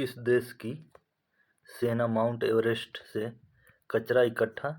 किस देश की सेना माउंट एवरेस्ट से कचरा इकट्ठा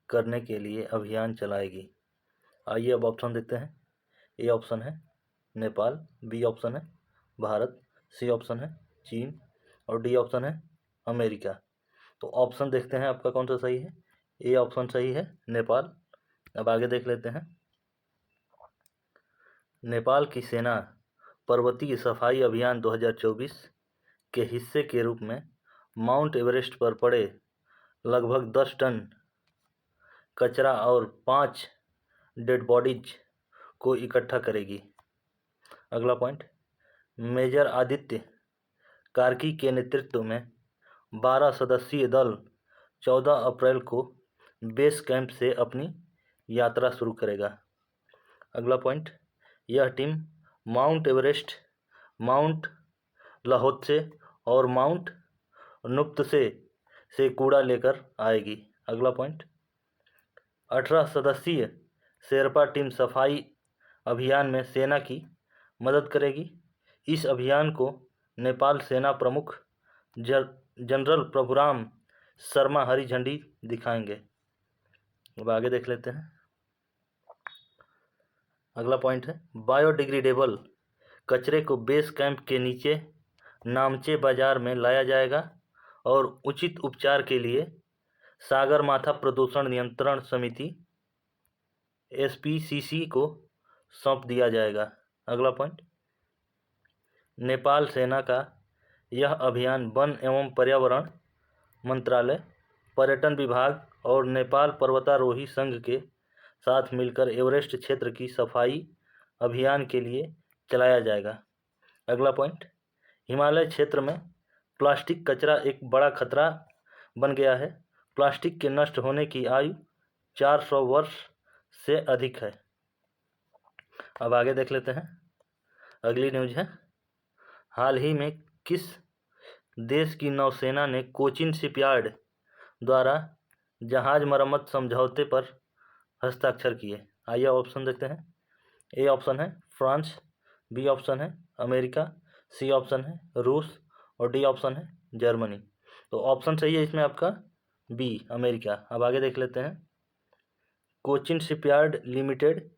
करने के लिए अभियान चलाएगी? आइए अब ऑप्शन देखते हैं। ए ऑप्शन है नेपाल, बी ऑप्शन है भारत, सी ऑप्शन है चीन और डी ऑप्शन है अमेरिका। तो ऑप्शन देखते हैं आपका कौन सा सही है। ए ऑप्शन सही है, नेपाल। अब आगे देख लेते हैं। नेपाल की सेना पर्वतीय सफाई अभियान 2024 के हिस्से के रूप में माउंट एवरेस्ट पर पड़े लगभग 10 टन कचरा और 5 डेड बॉडीज को इकट्ठा करेगी। अगला पॉइंट, मेजर आदित्य कार्की के नेतृत्व में 12 सदस्यीय दल 14 अप्रैल को बेस कैंप से अपनी यात्रा शुरू करेगा। अगला पॉइंट, यह टीम माउंट एवरेस्ट, माउंट लहोत्से और माउंट नुप्तसे से कूड़ा लेकर आएगी। अगला पॉइंट, 18 सदस्यीय शेरपा टीम सफाई अभियान में सेना की मदद करेगी। इस अभियान को नेपाल सेना प्रमुख जनरल प्रभुराम शर्मा हरी झंडी दिखाएंगे। अब आगे देख लेते हैं। अगला पॉइंट है, बायोडिग्रेडेबल कचरे को बेस कैंप के नीचे नामचे बाजार में लाया जाएगा और उचित उपचार के लिए सागरमाथा प्रदूषण नियंत्रण समिति SPCC को सौंप दिया जाएगा। अगला पॉइंट, नेपाल सेना का यह अभियान वन एवं पर्यावरण मंत्रालय, पर्यटन विभाग और नेपाल पर्वतारोही संघ के साथ मिलकर एवरेस्ट क्षेत्र की सफाई अभियान के लिए चलाया जाएगा। अगला पॉइंट, हिमालय क्षेत्र में प्लास्टिक कचरा एक बड़ा खतरा बन गया है। प्लास्टिक के नष्ट होने की आयु 400 वर्ष से अधिक है। अब आगे देख लेते हैं। अगली न्यूज है, हाल ही में किस देश की नौसेना ने कोचिन शिपयार्ड द्वारा जहाज मरम्मत समझौते पर हस्ताक्षर किए? आइए ऑप्शन देखते हैं। ए ऑप्शन है फ्रांस, बी ऑप्शन है अमेरिका, सी ऑप्शन है रूस और डी ऑप्शन है जर्मनी। तो ऑप्शन सही है इसमें आपका बी, अमेरिका। अब आगे देख लेते हैं। Cochin shipyard limited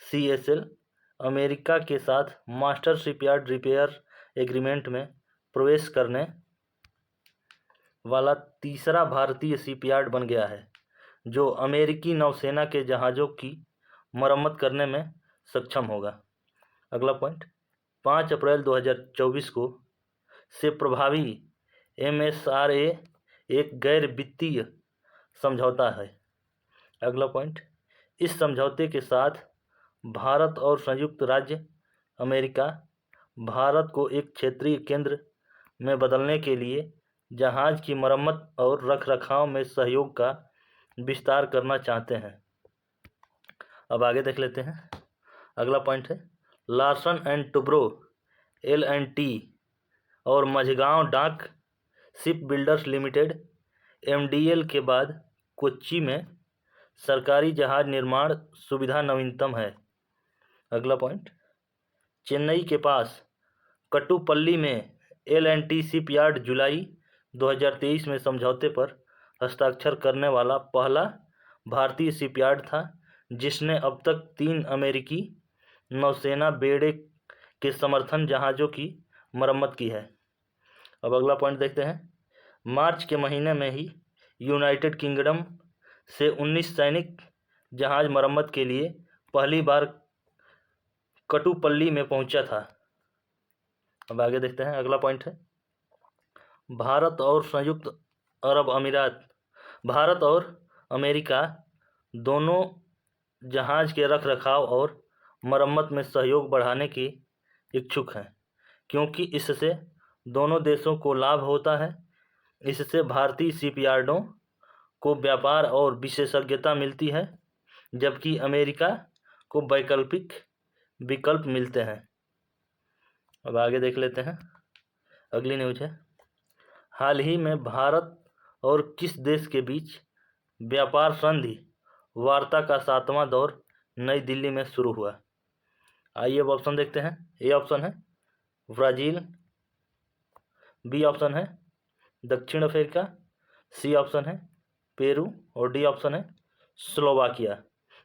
CSL America के साथ मास्टर शिपयार्ड रिपेयर एग्रीमेंट में प्रवेश करने वाला तीसरा भारतीय शिपयार्ड बन गया है जो अमेरिकी नौसेना के जहाज़ों की मरम्मत करने में सक्षम होगा। अगला पॉइंट, 5 अप्रैल 2024 को से प्रभावी MSRA एक गैर वित्तीय समझौता है। अगला पॉइंट, इस समझौते के साथ भारत और संयुक्त राज्य अमेरिका भारत को एक क्षेत्रीय केंद्र में बदलने के लिए जहाज की मरम्मत और रखरखाव में सहयोग का विस्तार करना चाहते हैं। अब आगे देख लेते हैं। अगला पॉइंट है, लार्सन एंड टुब्रो L&T और मझगांव डाक शिप बिल्डर्स लिमिटेड MDL के बाद कोच्चि में सरकारी जहाज निर्माण सुविधा नवीनतम है। अगला पॉइंट, चेन्नई के पास कट्टुपल्ली में L&T शिपयार्ड जुलाई 2023 में समझौते पर हस्ताक्षर करने वाला पहला भारतीय शिपयार्ड था जिसने अब तक 3 अमेरिकी नौसेना बेड़े के समर्थन जहाज़ों की मरम्मत की है। अब अगला पॉइंट देखते हैं। मार्च के महीने में ही यूनाइटेड किंगडम से 19 सैनिक जहाज मरम्मत के लिए पहली बार कट्टुपल्ली में पहुंचा था। अब आगे देखते हैं। अगला पॉइंट है, भारत और संयुक्त अरब अमीरात, भारत और अमेरिका दोनों जहाज के रखरखाव और मरम्मत में सहयोग बढ़ाने की इच्छुक हैं क्योंकि इससे दोनों देशों को लाभ होता है। इससे भारतीय शिपयार्डों को व्यापार और विशेषज्ञता मिलती है जबकि अमेरिका को वैकल्पिक विकल्प मिलते हैं। अब आगे देख लेते हैं। अगली न्यूज है, हाल ही में भारत और किस देश के बीच व्यापार संधि वार्ता का 7वां दौर नई दिल्ली में शुरू हुआ? आइए अब ऑप्शन देखते हैं। ए ऑप्शन है ब्राज़ील, बी ऑप्शन है दक्षिण अफ्रीका, सी ऑप्शन है पेरू और डी ऑप्शन है स्लोवाकिया।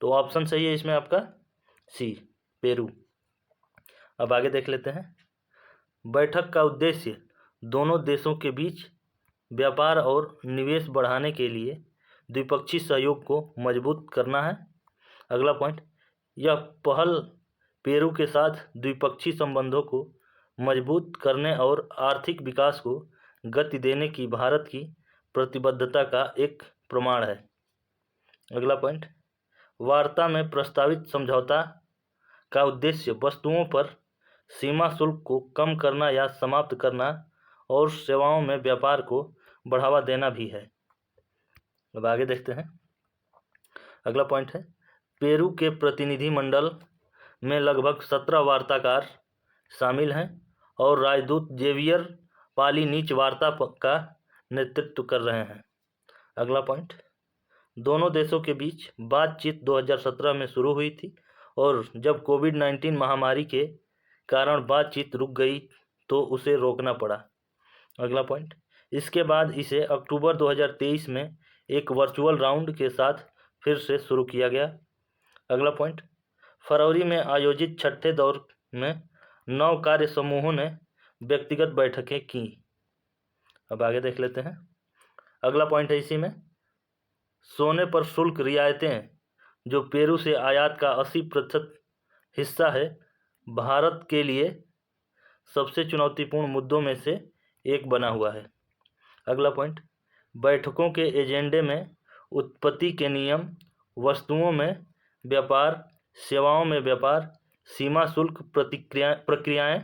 तो ऑप्शन सही है इसमें आपका सी, पेरू। अब आगे देख लेते हैं। बैठक का उद्देश्य दोनों देशों के बीच व्यापार और निवेश बढ़ाने के लिए द्विपक्षीय सहयोग को मजबूत करना है। अगला पॉइंट, यह पहल पेरू के साथ द्विपक्षीय संबंधों को मजबूत करने और आर्थिक विकास को गति देने की भारत की प्रतिबद्धता का एक प्रमाण है। अगला पॉइंट, वार्ता में प्रस्तावित समझौता का उद्देश्य वस्तुओं पर सीमा शुल्क को कम करना या समाप्त करना और सेवाओं में व्यापार को बढ़ावा देना भी है। अब आगे देखते हैं। अगला पॉइंट है, पेरू के प्रतिनिधि मंडल में लगभग 17 वार्ताकार शामिल हैं और राजदूत जेवियर पालिनीच वार्ता का नेतृत्व कर रहे हैं। अगला पॉइंट, दोनों देशों के बीच बातचीत 2017 में शुरू हुई थी और जब कोविड-19 महामारी के कारण बातचीत रुक गई तो उसे रोकना पड़ा। अगला पॉइंट, इसके बाद इसे अक्टूबर 2023 में एक वर्चुअल राउंड के साथ फिर से शुरू किया गया। अगला पॉइंट, फरवरी में आयोजित छठे दौर में 9 कार्य समूहों ने व्यक्तिगत बैठकें की। अब आगे देख लेते हैं। अगला पॉइंट है इसी में, सोने पर शुल्क रियायतें जो पेरू से आयात का 80% हिस्सा है, भारत के लिए सबसे चुनौतीपूर्ण मुद्दों में से एक बना हुआ है। अगला पॉइंट, बैठकों के एजेंडे में उत्पत्ति के नियम, वस्तुओं में व्यापार, सेवाओं में व्यापार, सीमा शुल्क प्रक्रियाएं,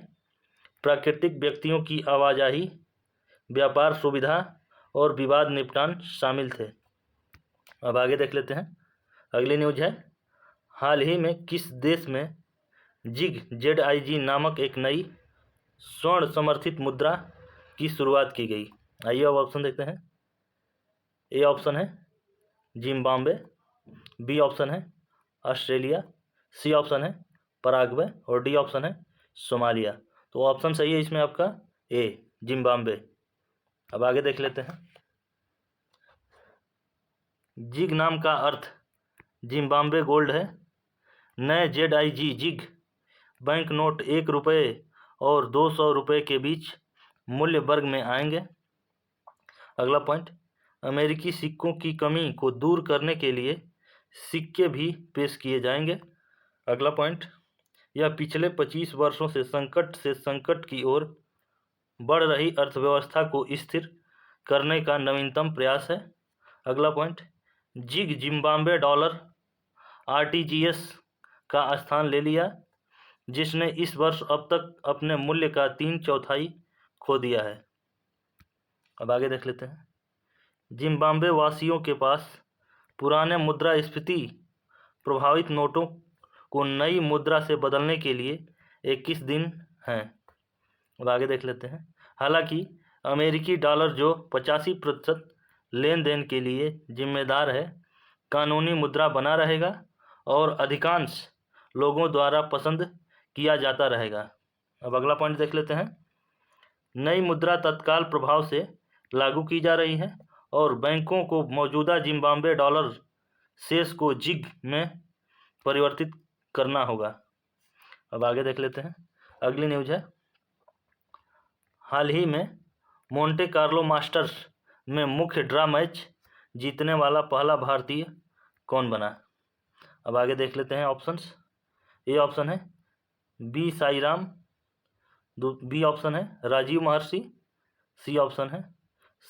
प्राकृतिक व्यक्तियों की आवाजाही, व्यापार सुविधा और विवाद निपटान शामिल थे। अब आगे देख लेते हैं। अगली न्यूज है, हाल ही में किस देश में जिग ZIG नामक एक नई स्वर्ण समर्थित मुद्रा की शुरुआत की गई? आइए अब ऑप्शन देखते हैं। ए ऑप्शन है जिम्बाब्वे, बी ऑप्शन है ऑस्ट्रेलिया, सी ऑप्शन है पराग्वे और डी ऑप्शन है सोमालिया। तो ऑप्शन सही है इसमें आपका ए, जिम्बाब्वे। अब आगे देख लेते हैं। जिग नाम का अर्थ जिम्बाब्वे गोल्ड है। नए ZIG जिग बैंक नोट 1 रुपये और 200 रुपये के बीच मूल्य वर्ग में आएंगे। अगला पॉइंट, अमेरिकी सिक्कों की कमी को दूर करने के लिए सिक्के भी पेश किए जाएंगे। अगला पॉइंट, यह पिछले 25 वर्षों से संकट की ओर बढ़ रही अर्थव्यवस्था को स्थिर करने का नवीनतम प्रयास है। अगला पॉइंट, जिग जिम्बाब्वे डॉलर RTGS का स्थान ले लिया, जिसने इस वर्ष अब तक अपने मूल्य का 3/4 खो दिया है। अब आगे देख लेते हैं। जिम्बाब्वे वासियों के पास पुराने मुद्रास्फीति प्रभावित नोटों को नई मुद्रा से बदलने के लिए 21 दिन हैं। अब आगे देख लेते हैं। हालांकि अमेरिकी डॉलर जो 85% लेन देन के लिए जिम्मेदार है, कानूनी मुद्रा बना रहेगा और अधिकांश लोगों द्वारा पसंद किया जाता रहेगा। अब अगला पॉइंट देख लेते हैं। नई मुद्रा तत्काल प्रभाव से लागू की जा रही है और बैंकों को मौजूदा जिम्बाब्वे डॉलर शेष को जिग में परिवर्तित करना होगा। अब आगे देख लेते हैं। अगली न्यूज है, हाल ही में मोंटे कार्लो मास्टर्स में मुख्य ड्रा मैच जीतने वाला पहला भारतीय कौन बना? अब आगे देख लेते हैं ऑप्शंस। ए ऑप्शन है बी साईराम, बी ऑप्शन है राजीव महर्षि, सी ऑप्शन है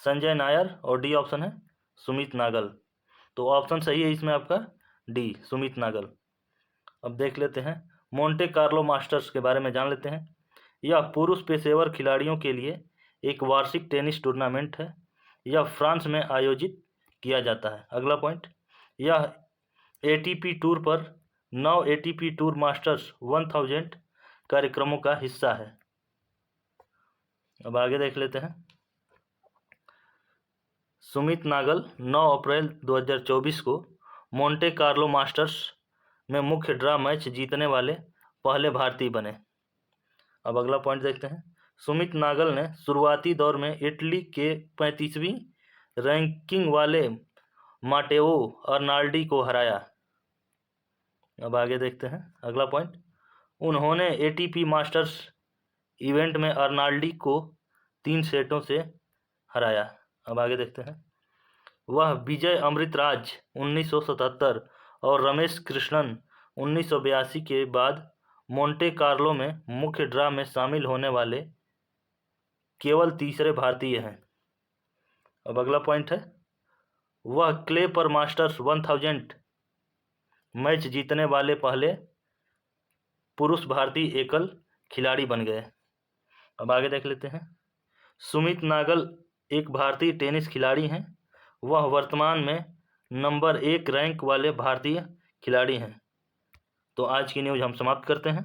संजय नायर और डी ऑप्शन है सुमित नागल। तो ऑप्शन सही है इसमें आपका डी, सुमित नागल। अब देख लेते हैं मोंटे कार्लो मास्टर्स के बारे में जान लेते हैं। यह पुरुष पेशेवर खिलाड़ियों के लिए एक वार्षिक टेनिस टूर्नामेंट है। यह फ्रांस में आयोजित किया जाता है। अगला पॉइंट, यह ATP टूर पर 9 ATP टूर मास्टर्स 1000 कार्यक्रमों का हिस्सा है। अब आगे देख लेते हैं। सुमित नागल 9 अप्रैल 2024 को मोंटे कार्लो मास्टर्स में मुख्य ड्रा मैच जीतने वाले पहले भारतीय बने। अब अगला पॉइंट देखते हैं। सुमित नागल ने शुरुआती दौर में इटली के 35वीं रैंकिंग वाले माटेओ अर्नाल्डी को हराया। अब आगे देखते हैं अगला पॉइंट। उन्होंने एटीपी मास्टर्स इवेंट में अर्नाल्डी को 3 सेटों से हराया। अब आगे देखते हैं। वह विजय अमृतराज 1977 और रमेश कृष्णन 1982 के बाद मोंटे कार्लो में मुख्य ड्रा में शामिल होने वाले केवल तीसरे भारतीय हैं। अब अगला पॉइंट है, वह क्ले पर मास्टर्स 1000 मैच जीतने वाले पहले पुरुष भारतीय एकल खिलाड़ी बन गए। अब आगे देख लेते हैं। सुमित नागल एक भारतीय टेनिस खिलाड़ी हैं। वह वर्तमान में नंबर 1 रैंक वाले भारतीय खिलाड़ी हैं। तो आज की न्यूज़ हम समाप्त करते हैं।